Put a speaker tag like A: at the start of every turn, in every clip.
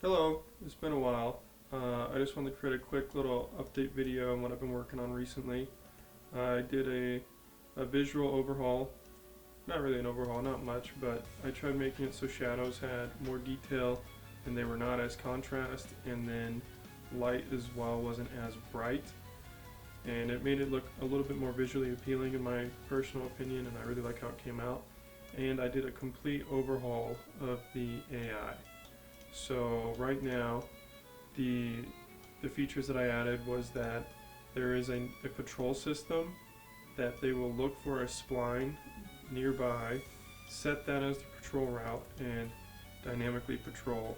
A: Hello, it's been a while. I just wanted to create a quick little update video on what I've been working on recently. I did a visual overhaul, not really an overhaul, not much, but I tried making it so shadows had more detail and they were not as contrast, and then light as well wasn't as bright. And it made it look a little bit more visually appealing in my personal opinion, and I really like how it came out. And I did a complete overhaul of the AI. So right now, the features that I added was that there is a patrol system that they will look for a spline nearby, set that as the patrol route, and dynamically patrol.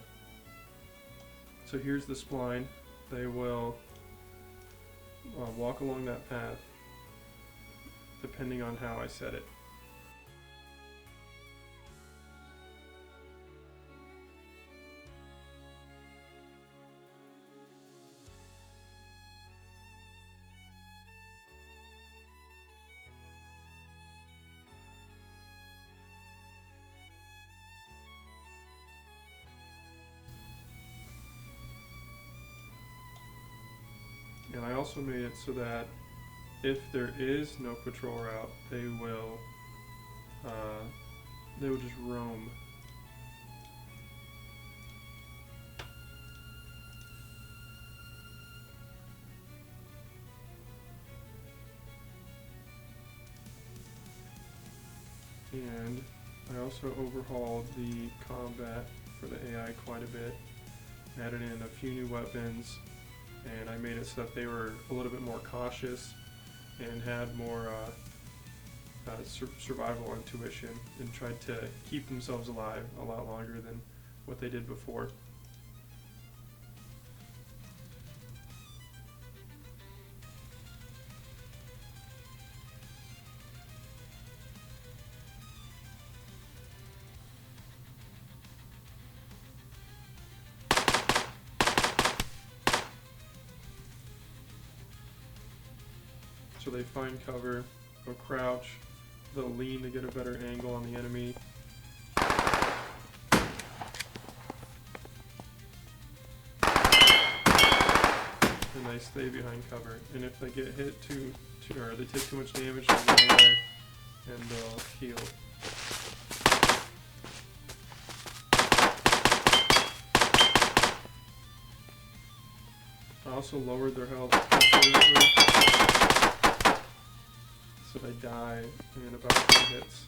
A: So here's the spline. They will walk along that path depending on how I set it. And I also made it so that if there is no patrol route, they will just roam. And I also overhauled the combat for the AI quite a bit, added in a few new weapons, and I made it so that they were a little bit more cautious and had more survival intuition, and tried to keep themselves alive a lot longer than what they did before. So they find cover, they'll crouch, they'll lean to get a better angle on the enemy. And they stay behind cover. And if they get hit or they take too much damage, they'll run away and they'll heal. I also lowered their health considerably, so they die in about 3 hits.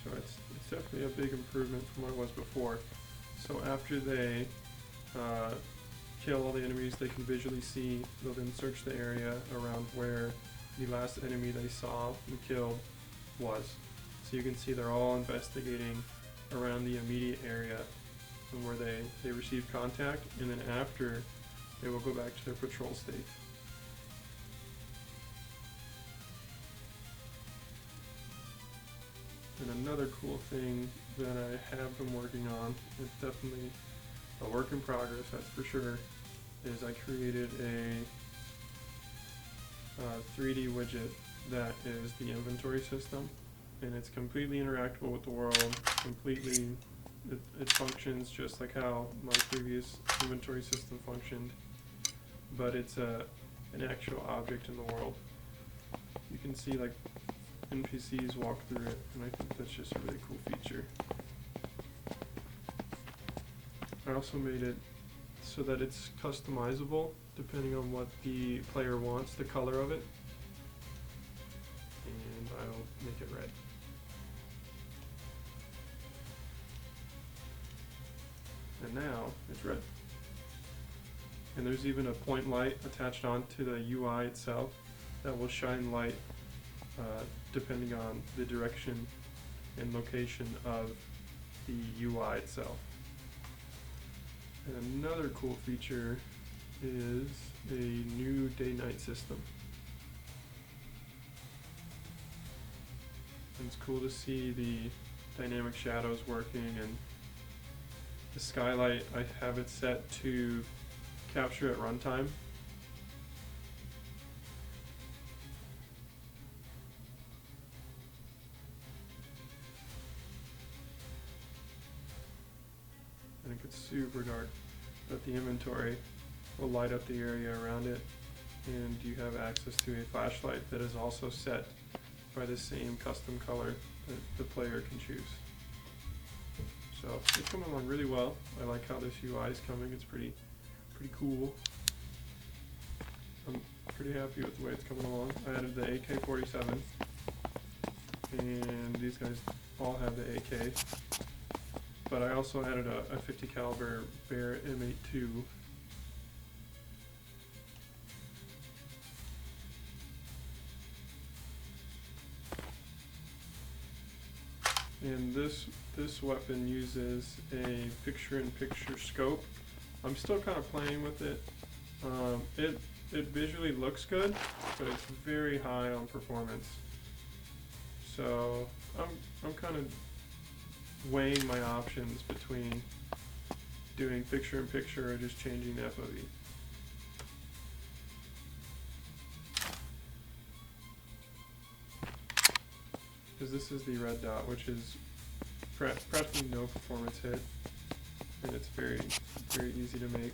A: So it's definitely a big improvement from what it was before. So after they kill all the enemies they can visually see, they'll then search the area around where the last enemy they saw and killed was. So you can see they're all investigating around the immediate area where they received contact, and then after they will go back to their patrol state. And another cool thing that I have been working on, it's definitely a work in progress, that's for sure, is I created a 3D widget that is the inventory system, and it's completely interactable with the world, it functions just like how my previous inventory system functioned, but it's an actual object in the world. You can see like NPCs walk through it, and I think that's just a really cool feature. I also made it so that it's customizable depending on what the player wants, the color of it, and I'll make it red. And now it's red. And there's even a point light attached onto the UI itself that will shine light depending on the direction and location of the UI itself. And another cool feature is a new day-night system. And it's cool to see the dynamic shadows working, and the skylight, I have it set to capture at runtime. And it gets super dark, but the inventory will light up the area around it, and you have access to a flashlight that is also set by the same custom color that the player can choose. So it's coming along really well. I like how this UI is coming. It's pretty cool. I'm pretty happy with the way it's coming along. I added the AK-47, and these guys all have the AK. But I also added a 50 caliber Bear M8 II. And this weapon uses a picture-in-picture scope. I'm still kind of playing with it. It visually looks good, but it's very high on performance. So I'm kind of weighing my options between doing picture-in-picture or just changing the FOV. Because this is the red dot, which is practically no performance hit, and it's very easy to make.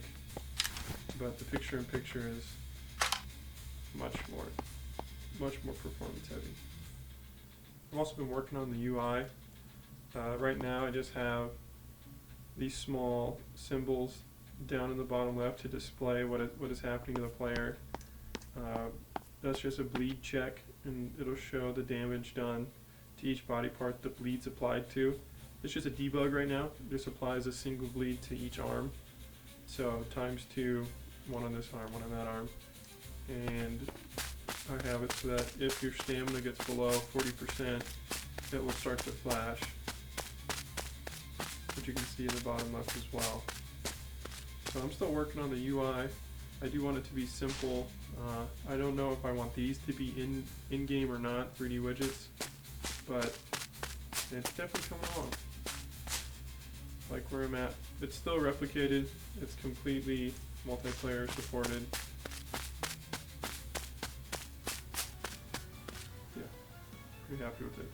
A: But the picture-in-picture is much more performance heavy. I've also been working on the UI. Right now, I just have these small symbols down in the bottom left to display what is happening to the player. That's just a bleed check, and it'll show the damage done to each body part the bleed's applied to. It's just a debug right now. It just applies a single bleed to each arm. So ×2, one on this arm, one on that arm. And I have it so that if your stamina gets below 40%, it will start to flash, which you can see in the bottom left as well. So I'm still working on the UI. I do want it to be simple. I don't know if I want these to be in-game or not, 3D widgets, but it's definitely coming along. Like where I'm at, it's still replicated, it's completely multiplayer supported. Yeah, pretty happy with it.